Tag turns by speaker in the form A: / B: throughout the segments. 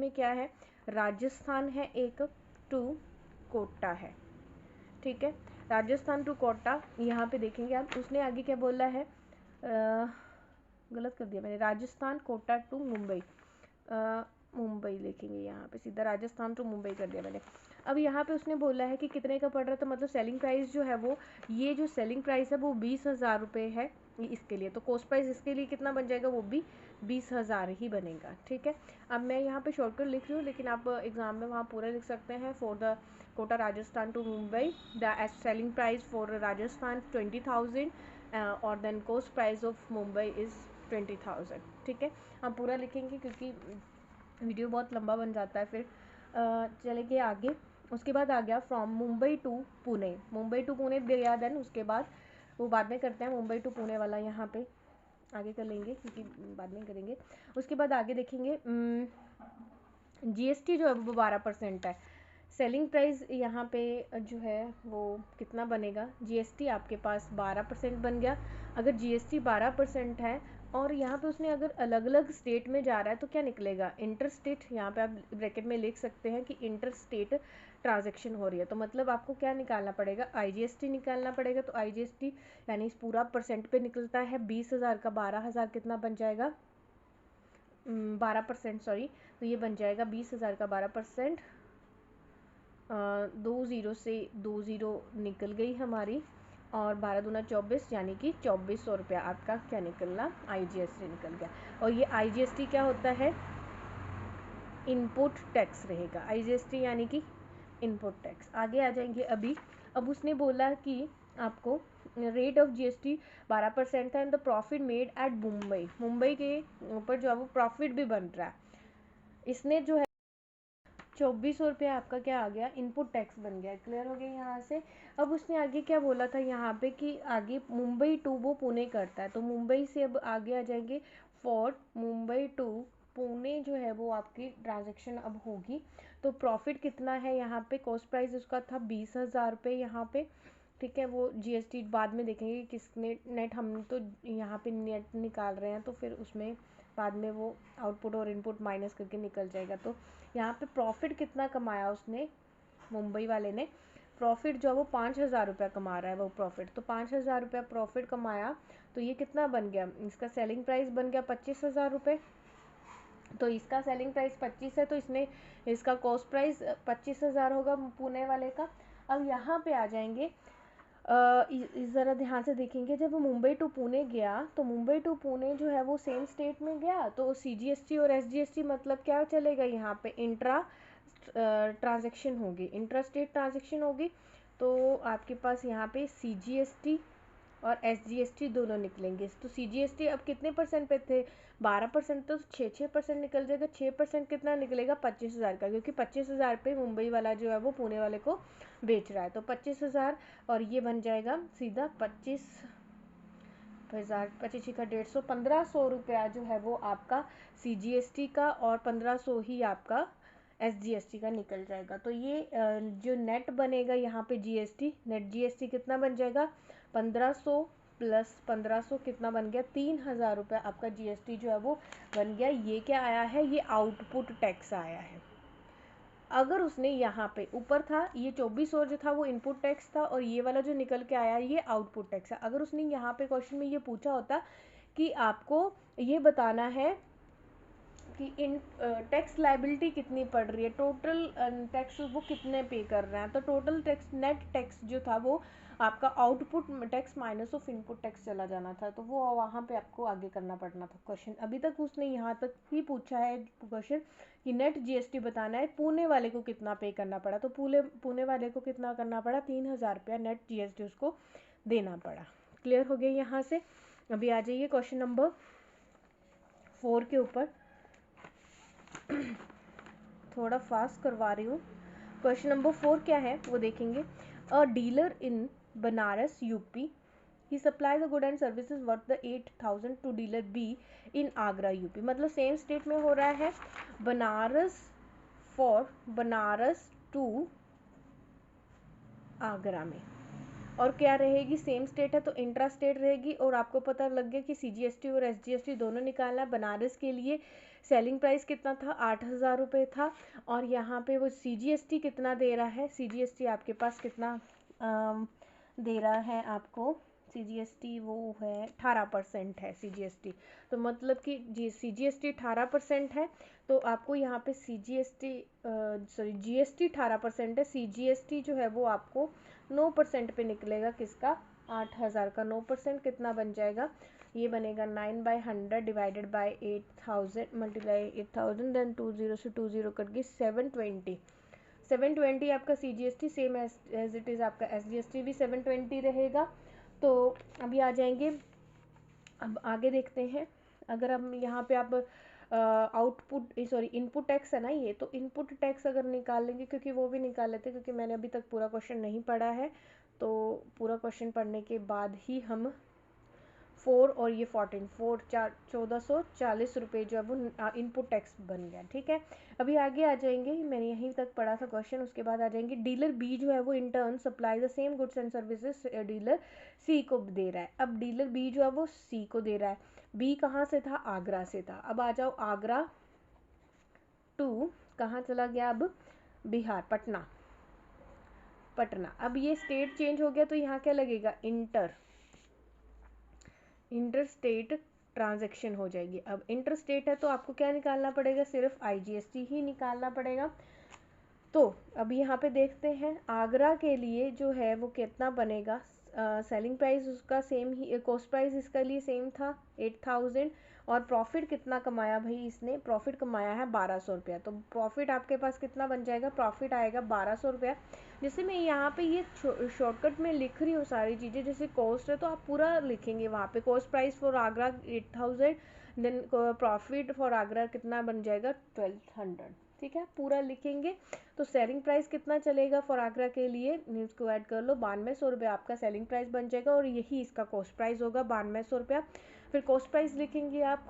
A: में क्या है, राजस्थान है एक, टू कोटा है, ठीक है, राजस्थान टू कोटा। यहाँ पे देखेंगे आप, उसने आगे क्या बोला है, गलत कर दिया मैंने, राजस्थान कोटा टू मुंबई, मुंबई लिखेंगे यहाँ पे, सीधा राजस्थान टू मुंबई कर दिया मैंने। अब यहाँ पे उसने बोला है कि कितने का पड़ रहा है, तो मतलब सेलिंग प्राइस जो है वो, ये जो सेलिंग प्राइस है वो 20,000 रुपये है इसके लिए, तो कोस्ट प्राइस इसके लिए कितना बन जाएगा, वो भी 20,000 ही बनेगा, ठीक है। अब मैं यहाँ पे शॉर्टकट लिख रही हूँ, लेकिन आप एग्जाम में वहाँ पूरा लिख सकते हैं। For the Kota Rajasthan to Mumbai the selling price for Rajasthan 20,000 और then cost price of Mumbai is 20,000, ठीक है। हम पूरा लिखेंगे क्योंकि वीडियो बहुत लंबा बन जाता है फिर। चलेंगे आगे, उसके बाद आ गया from Mumbai to Pune, Mumbai to Pune दिया, देन उसके बाद वो बाद में करते हैं, मुंबई टू पुणे वाला यहाँ पे आगे कर लेंगे क्योंकि बाद में करेंगे। उसके बाद आगे देखेंगे जीएसटी जो है वो 12% है, सेलिंग प्राइस यहाँ पे जो है वो कितना बनेगा, जीएसटी आपके पास 12% बन गया। अगर जीएसटी 12% है और यहाँ पे उसने अगर अलग अलग स्टेट में जा रहा है तो क्या निकलेगा, इंटर स्टेट, यहाँ पे आप ब्रैकेट में लिख सकते हैं कि इंटर स्टेट ट्रांजैक्शन हो रही है, तो मतलब आपको क्या निकालना पड़ेगा, आईजीएसटी निकालना पड़ेगा। तो आईजीएसटी यानी इस पूरा परसेंट पे निकलता है, 20,000 का 12,000 कितना बन जाएगा, 12%, सॉरी, तो ये बन जाएगा 20,000 का 12%, 2 ज़ीरो से 2 ज़ीरो निकल गई हमारी, और 12 दूना 24, यानी कि 2400 रुपया आपका क्या निकलना, आईजीएसटी निकल गया। और ये आईजीएसटी क्या होता है, इनपुट टैक्स रहेगा, आईजीएसटी यानी कि इनपुट टैक्स। आगे आ जाएंगे अभी। अब उसने बोला कि आपको रेट ऑफ जीएसटी 12% था and the profit made at Mumbai, Mumbai के ऊपर जो है वो प्रॉफिट भी बन रहा है, इसने जो है 2400 रुपये आपका क्या आ गया, इनपुट टैक्स बन गया। क्लियर हो गया यहाँ से। अब उसने आगे क्या बोला था यहाँ पे कि आगे मुंबई टू वो पुणे करता है, तो मुंबई से अब आगे आ जाएंगे, फॉर मुंबई टू पुणे जो है वो आपकी ट्रांजैक्शन अब होगी। तो प्रॉफिट कितना है यहाँ पे, कॉस्ट प्राइस उसका था 20,000 रुपये यहाँ पे, ठीक है। वो जीएसटी बाद में देखेंगे किसने नेट, हम तो यहाँ पे नेट निकाल रहे हैं तो फिर उसमें बाद में वो आउटपुट और इनपुट माइनस करके निकल जाएगा। तो यहाँ पे प्रॉफिट कितना कमाया उसने, मुंबई वाले ने प्रॉफिट जो है वो 5,000 रुपया कमा रहा है वो प्रॉफिट, तो 5,000 रुपया प्रॉफिट कमाया, तो ये कितना बन गया, इसका सेलिंग प्राइस बन गया 25,000 रुपये। तो इसका सेलिंग प्राइस 25 है, तो इसने इसका कॉस्ट प्राइस 25,000 होगा पुणे वाले का। अब यहाँ पे आ जाएंगे, ज़रा ध्यान से देखेंगे, जब वो मुंबई टू पुणे गया तो मुंबई टू पुणे जो है वो सेम स्टेट में गया, तो सीजीएसटी और एसजीएसटी मतलब क्या चलेगा यहाँ पे, इंट्रा ट्रांजैक्शन होगी, इंट्रा स्टेट ट्रांजैक्शन होगी। तो आपके पास यहाँ पे सीजीएसटी और एसजीएसटी दोनों निकलेंगे। तो सीजीएसटी अब कितने परसेंट पे थे, 12%, तो 6% निकल जाएगा, 6% कितना निकलेगा, 25,000 का, क्योंकि 25,000 पे मुंबई वाला जो है वो पुणे वाले को बेच रहा है, तो 25,000, और ये बन जाएगा सीधा 25,000, 25 का 150, 1,500 रुपया जो है वो आपका सीजीएसटी का, और 1,500 ही आपका एसजीएसटी का निकल जाएगा। तो ये जो नेट बनेगा यहाँ पे जीएसटी, नेट जीएसटी कितना बन जाएगा, 1,500 प्लस 1,500 कितना बन गया, 3,000 रुपया आपका जीएसटी जो है वो बन गया। ये क्या आया है, ये आउटपुट टैक्स आया है। अगर उसने यहाँ पे ऊपर था ये 2400 जो था वो इनपुट टैक्स था, और ये वाला जो निकल के आया ये आउटपुट टैक्स है। अगर उसने यहाँ पे क्वेश्चन में ये पूछा होता कि आपको ये बताना है कि इन टैक्स लाइबिलिटी कितनी पड़ रही है, टोटल टैक्स वो कितने पे कर रहे हैं, तो टोटल टैक्स, नेट टैक्स जो था वो आपका output tax minus of input tax चला जाना था, तो वो वहाँ पे आपको आगे करना पड़ना था क्वेश्चन। अभी तक उसने यहाँ तक ही पूछा है क्वेश्चन कि नेट जीएसटी बताना है, पुणे वाले को कितना पे करना पड़ा, तो पुणे वाले को कितना करना पड़ा, 3,000 रुपया नेट जीएसटी उसको देना पड़ा। क्लियर हो गया यहाँ से। अभी आ जाइए क्वेश्चन नंबर 4 के ऊपर, थोड़ा फास्ट करवा रही हूँ। क्वेश्चन नंबर 4 क्या है वो देखेंगे। A dealer in Banaras UP, he supply the good and services worth the 8,000 to dealer B in Agra UP, मतलब सेम स्टेट में हो रहा है, बनारस फॉर बनारस टू आगरा में, और क्या रहेगी, सेम स्टेट है तो इंट्रा स्टेट रहेगी। और आपको पता लग गया कि CGST और SGST दोनों निकालना है। बनारस के लिए सेलिंग प्राइस कितना था, 8,000 रुपये था। और यहाँ पे वो CGST कितना दे रहा है, CGST आपके पास कितना दे रहा है आपको, CGST वो है 18% है CGST। तो मतलब कि CGST 18% है, तो आपको यहाँ पे GST 18% है, CGST जो है वो आपको 9% पे निकलेगा। किसका, 8,000 का 9% कितना बन जाएगा, ये बनेगा 9/100 डिवाइडेड बाई 8,000 मल्टीप्लाई 8,000 देन 20 से 20 कट गई 720 आपका CGST same as it is आपका SGST भी 720 रहेगा। तो अभी आ जाएंगे, अब आगे देखते हैं। अगर हम यहाँ पे आप इनपुट टैक्स है ना ये, तो इनपुट टैक्स अगर निकाल लेंगे, क्योंकि वो भी निकाल लेते क्योंकि मैंने अभी तक पूरा क्वेश्चन नहीं पढ़ा है, तो पूरा क्वेश्चन पढ़ने के बाद ही हम 4 और ये 1440 रुपये जो है वो इनपुट टैक्स बन गया। ठीक है, अभी आगे आ जाएंगे, मैंने यहीं तक पढ़ा था क्वेश्चन, उसके बाद आ जाएंगे डीलर बी जो है वो in turn supply the same goods and services dealer C को दे रहा है। अब डीलर बी जो है वो सी को दे रहा है, बी कहाँ से था, आगरा से था। अब आ जाओ आगरा टू कहाँ चला गया, अब बिहार, पटना। अब ये स्टेट चेंज हो गया तो यहाँ क्या लगेगा, इंटर स्टेट ट्रांजैक्शन हो जाएगी। अब इंटर स्टेट है तो आपको क्या निकालना पड़ेगा, सिर्फ IGST ही निकालना पड़ेगा। तो अब यहाँ पे देखते हैं आगरा के लिए जो है वो कितना बनेगा, सेलिंग प्राइस उसका सेम ही, कॉस्ट प्राइस इसका लिए सेम था 8,000। और प्रॉफिट कितना कमाया भाई इसने, प्रॉफिट कमाया है 1,200 रुपया। तो प्रॉफिट आपके पास कितना बन जाएगा, प्रॉफिट आएगा 1,200 रुपया। जैसे मैं यहाँ पे ये शॉर्टकट में लिख रही हूँ सारी चीज़ें, जैसे कॉस्ट है तो आप पूरा लिखेंगे वहाँ पे, cost price for Agra 8,000, then profit for Agra कितना बन जाएगा 1,200। ठीक है, पूरा लिखेंगे। तो सेलिंग प्राइस कितना चलेगा फॉर आगरा के लिए, इसको ऐड कर लो, 9200 रुपये आपका सेलिंग प्राइस बन जाएगा, और यही इसका कॉस्ट प्राइस होगा 9200 रुपया। फिर कॉस्ट प्राइस लिखेंगे आप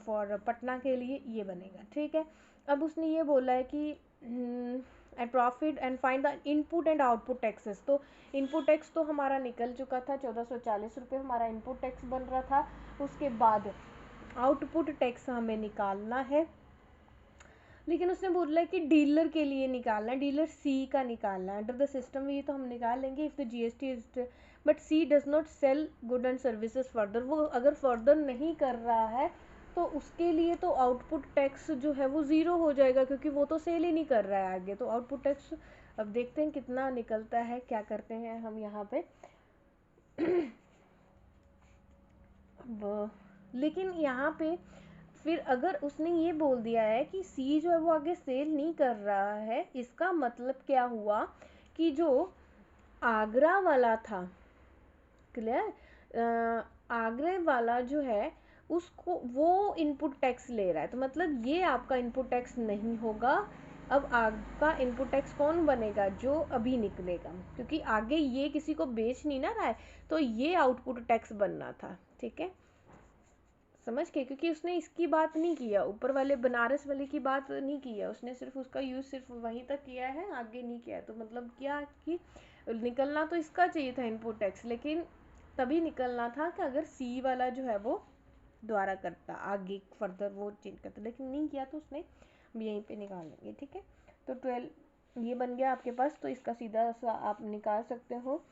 A: फॉर पटना के लिए, ये बनेगा। ठीक है, अब उसने ये बोला है कि and profit and find the input and output taxes. तो इनपुट टैक्स तो हमारा निकल चुका था, 1440 रुपये हमारा इनपुट टैक्स बन रहा था। उसके बाद आउटपुट टैक्स हमें निकालना है, लेकिन उसने बोला है कि डीलर के लिए निकालना है, डीलर सी का निकालना है। अंडर द सिस्टम ये तो हम निकाल लेंगे if the GST is, but C does not sell good and services further. वो अगर फर्दर नहीं कर रहा है तो उसके लिए तो आउटपुट टैक्स जो है वो ज़ीरो हो जाएगा, क्योंकि वो तो सेल ही नहीं कर रहा है आगे। तो आउटपुट टैक्स अब देखते हैं कितना निकलता है, क्या करते हैं हम यहाँ पे अब लेकिन यहाँ पे फिर अगर उसने ये बोल दिया है कि सी जो है वो आगे सेल नहीं कर रहा है, इसका मतलब क्या हुआ कि जो आगरा वाला था, क्लियर, आगरे वाला जो है उसको वो इनपुट टैक्स ले रहा है, तो मतलब ये आपका इनपुट टैक्स नहीं होगा। अब आपका इनपुट टैक्स कौन बनेगा, जो अभी निकलेगा, क्योंकि आगे ये किसी को बेच नहीं ना रहा है, तो ये आउटपुट टैक्स बनना था। ठीक है, समझ के, क्योंकि उसने इसकी बात नहीं किया, ऊपर वाले बनारस वाले की बात नहीं किया उसने, सिर्फ उसका यूज़ सिर्फ वहीं तक किया है, आगे नहीं किया। तो मतलब क्या कि निकलना तो इसका चाहिए था इनपुट टैक्स, लेकिन तभी निकलना था कि अगर सी वाला जो है वो द्वारा करता, आगे फर्दर वो चेंज करता, लेकिन नहीं किया तो उसने यहीं पे निकाल लेंगे। ठीक है, तो 12 ये बन गया आपके पास, तो इसका सीधा सा आप निकाल सकते हो।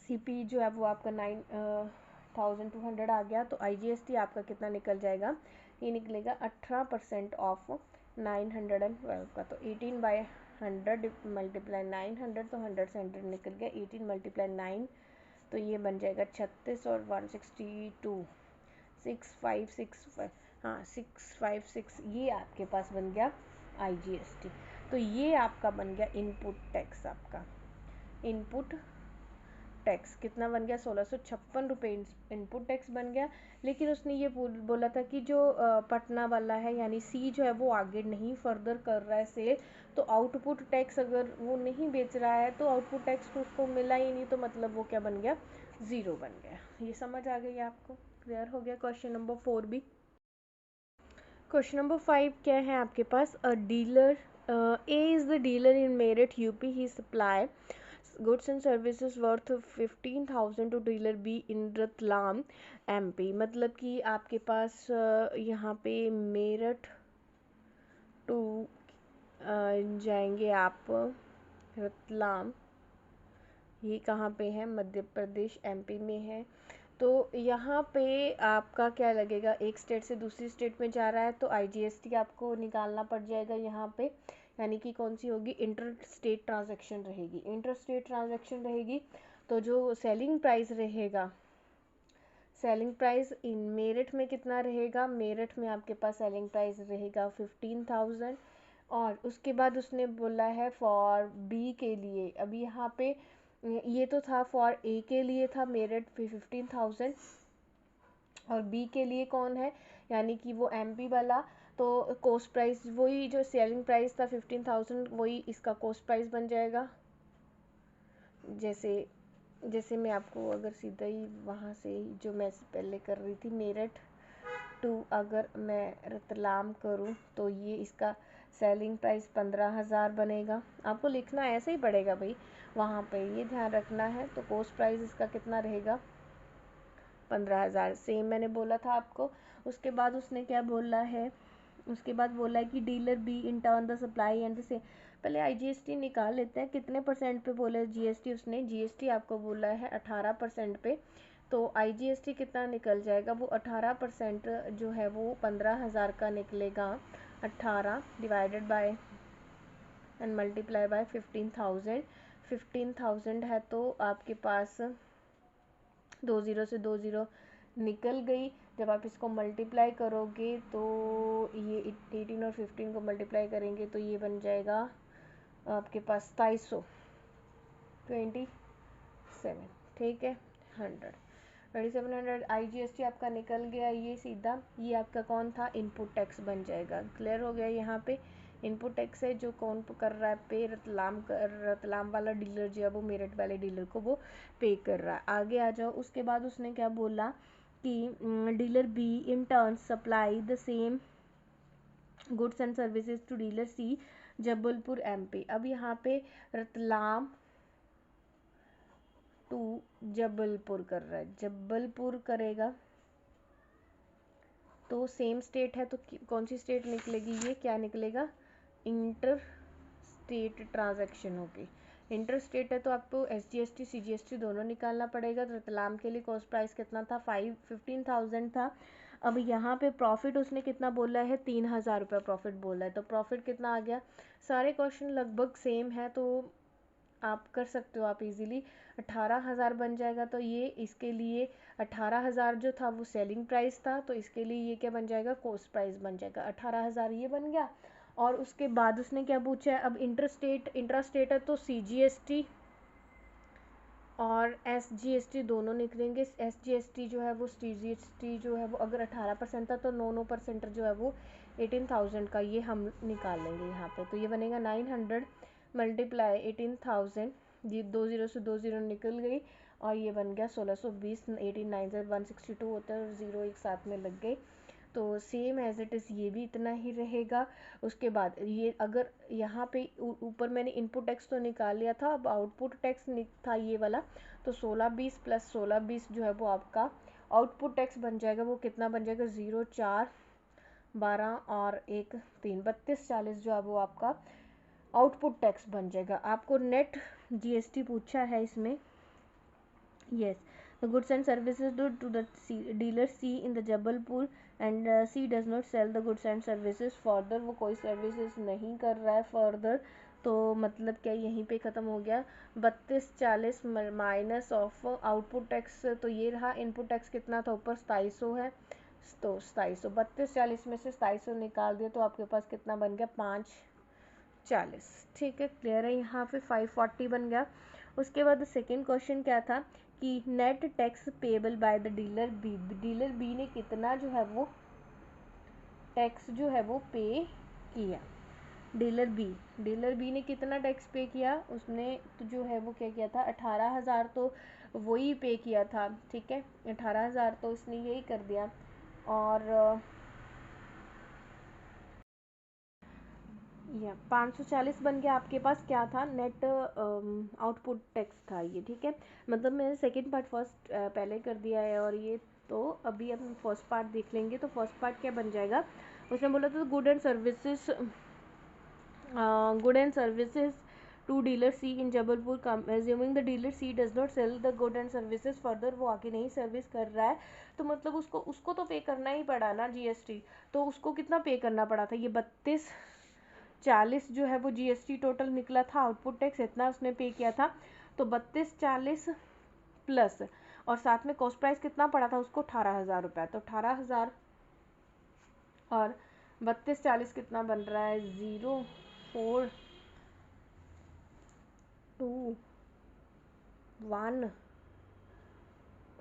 A: CP जो है वो आपका 9,200 आ गया। तो IGST आपका कितना निकल जाएगा, ये निकलेगा 18% ऑफ 912 का, तो 18/100 मल्टीप्लाई 900, तो 100 से 100 निकल गया, 18 मल्टीप्लाई 9, तो ये बन जाएगा 36 और 162 6565, हाँ 656, ये आपके पास बन गया IGST। तो ये आपका बन गया इनपुट टैक्स, आपका इनपुट टैक्स कितना बन गया, 1656 रुपये इनपुट टैक्स बन गया। लेकिन उसने ये बोला था कि जो पटना वाला है यानी सी जो है वो आगे नहीं फर्दर कर रहा है सेल, तो आउटपुट टैक्स अगर वो नहीं बेच रहा है तो आउटपुट टैक्स तो उसको मिला ही नहीं, तो मतलब वो क्या बन गया, ज़ीरो बन गया। ये समझ आ गई आपको, क्लियर हो गया क्वेश्चन नंबर 4 भी। क्वेश्चन नंबर 5 क्या है आपके पास, a dealer A is the dealer in Meerut UP. He supply goods and services worth 15,000 to dealer B in Ratlam MP. मतलब कि आपके पास यहाँ पे मेरठ टू जाएंगे आप रतलाम, ये कहाँ पे है, मध्य प्रदेश एमपी में है। तो यहाँ पे आपका क्या लगेगा, एक स्टेट से दूसरी स्टेट में जा रहा है तो आईजीएसटी आपको निकालना पड़ जाएगा यहाँ पे, यानी कि कौन सी होगी, इंटर स्टेट ट्रांजैक्शन रहेगी। इंटर स्टेट ट्रांजैक्शन रहेगी तो जो सेलिंग प्राइस रहेगा, सेलिंग प्राइस इन मेरठ में कितना रहेगा, मेरठ में आपके पास सेलिंग प्राइस रहेगा 15,000। और उसके बाद उसने बोला है फॉर बी के लिए, अभी यहाँ पे ये तो था फॉर ए के लिए था मेरठ 15,000, और बी के लिए कौन है, यानी कि वो एमपी वाला, तो कॉस्ट प्राइस वही जो सेलिंग प्राइस था 15,000 वही इसका कॉस्ट प्राइस बन जाएगा। जैसे जैसे मैं आपको अगर सीधा ही वहाँ से ही जो मैं पहले कर रही थी मेरठ टू अगर मैं रतलाम करूँ तो ये इसका सेलिंग प्राइस 15,000 बनेगा। आपको लिखना ऐसे ही पड़ेगा भाई, वहाँ पे ये ध्यान रखना है। तो कॉस्ट प्राइस इसका कितना रहेगा, 15,000, सेम मैंने बोला था आपको। उसके बाद उसने क्या बोला है, उसके बाद बोला है कि dealer B in turn the supply and the same. पहले आईजीएसटी निकाल लेते हैं, कितने परसेंट पे बोला जीएसटी, उसने जीएसटी आपको बोला है 18% पे। तो आईजीएसटी कितना निकल जाएगा, वो 18% जो है वो 15,000 का निकलेगा। 18 divided by and multiply by 15,000। 15,000 है तो आपके पास 20 से 20 निकल गई। जब आप इसको मल्टीप्लाई करोगे तो ये 18 और 15 को मल्टीप्लाई करेंगे तो ये बन जाएगा आपके पास 27 ठीक है, 2700 आईजीएसटी आपका निकल गया। ये सीधा ये आपका कौन था, इनपुट टैक्स बन जाएगा। क्लियर हो गया, यहाँ पे इनपुट टैक्स है जो कौन कर रहा है पे, रतलाम वाला डीलर जो है वो मेरठ वाले डीलर को वो पे कर रहा है। आगे आ जाओ, उसके बाद उसने क्या बोला कि dealer B in turn supply the same goods and services to dealer C Jabalpur MP. अब यहाँ पे रतलाम टू जबलपुर कर रहा है, जबलपुर करेगा तो सेम स्टेट है तो कौन सी स्टेट निकलेगी, ये क्या निकलेगा, इंटर स्टेट ट्रांजैक्शन होगी। इंटर स्टेट है तो आपको एसजीएसटी सीजीएसटी दोनों निकालना पड़ेगा। तो रतलाम के लिए कॉस्ट प्राइस कितना था, 15,000 था। अब यहाँ पे प्रॉफिट उसने कितना बोला है, 3,000 रुपये प्रॉफिट बोला है। तो प्रॉफिट कितना आ गया, सारे क्वेश्चन लगभग सेम है तो आप कर सकते हो आप इजीली। 18,000 बन जाएगा। तो ये इसके लिए 18,000 जो था वो सेलिंग प्राइस था, तो इसके लिए ये क्या बन जाएगा, कॉस्ट प्राइस बन जाएगा। 18,000 ये बन गया। और उसके बाद उसने क्या पूछा है, अब इंट्रास्टेट है तो सीजीएसटी और एसजीएसटी दोनों निकलेंगे। एसजीएसटी जो है वो सीजीएसटी जो है वो अगर 18% था तो 9% जो है वो 18,000 का ये हम निकाल लेंगे यहाँ पे। तो ये बनेगा 900 मल्टीप्लाई 18,000, ये 20 से 20 निकल गई और ये बन गया 1620। 18 9 से 162 होता है और 0 एक साथ में लग गए। तो सेम एज इट इज़ ये भी इतना ही रहेगा। उसके बाद ये अगर यहाँ पे ऊपर मैंने इनपुट टैक्स तो निकाल लिया था, अब आउटपुट टैक्स था ये वाला। तो 1620 प्लस 1620 जो है वो आपका आउटपुट टैक्स बन जाएगा। वो कितना बन जाएगा, 0 4 12 और 1 3 32 40 जो है वो आपका आउटपुट टैक्स बन जाएगा। आपको नेट जीएसटी पूछा है इसमें। Yes, the goods and services due to the dealer C in the Jabalpur and C does not sell the goods and services further। वो कोई सर्विसेज नहीं कर रहा है फर्दर। तो मतलब क्या यहीं पे ख़त्म हो गया। 3240 माइनस ऑफ आउटपुट टैक्स, तो ये रहा। इनपुट टैक्स कितना था ऊपर, 2700 है तो 2700, 3240 में से 2700 निकाल दिया तो आपके पास कितना बन गया, 540। ठीक है, क्लियर है। यहाँ पे 540 बन गया। उसके बाद सेकेंड क्वेश्चन क्या था कि net tax payable by the dealer B, dealer B ने कितना जो है वो टैक्स जो है वो पे किया। डीलर बी ने कितना टैक्स पे किया, उसने तो जो है वो क्या किया था, 18,000 तो वही पे किया था। ठीक है, 18,000 तो इसने यही कर दिया। और या 540 बन गया आपके पास, क्या था, नेट आउटपुट टैक्स था ये, ठीक है। मतलब मैंने सेकंड पार्ट फर्स्ट पहले कर दिया है, और ये तो अभी हम फर्स्ट पार्ट देख लेंगे। तो फर्स्ट पार्ट क्या बन जाएगा, उसने बोला था good and services to dealer C in Jabalpur, assuming the dealer C does not sell the good and services further, वो आगे नहीं सर्विस कर रहा है, तो मतलब उसको तो पे करना ही पड़ा ना जीएसटी। तो उसको कितना पे करना पड़ा था, ये 3240 जो है वो जीएसटी टोटल निकला था, आउटपुट टैक्स इतना उसने पे किया था। तो 3240 प्लस, और साथ में कॉस्ट प्राइस कितना पड़ा था उसको, 18,000 रुपये। तो 18,000 और 3240 कितना बन रहा है, 04221,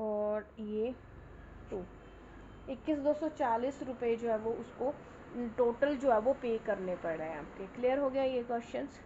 A: और ये 21,240 रुपये जो है वो उसको टोटल जो है वो पे करने पड़ रहे हैं आपके। क्लियर हो गया ये क्वेश्चंस?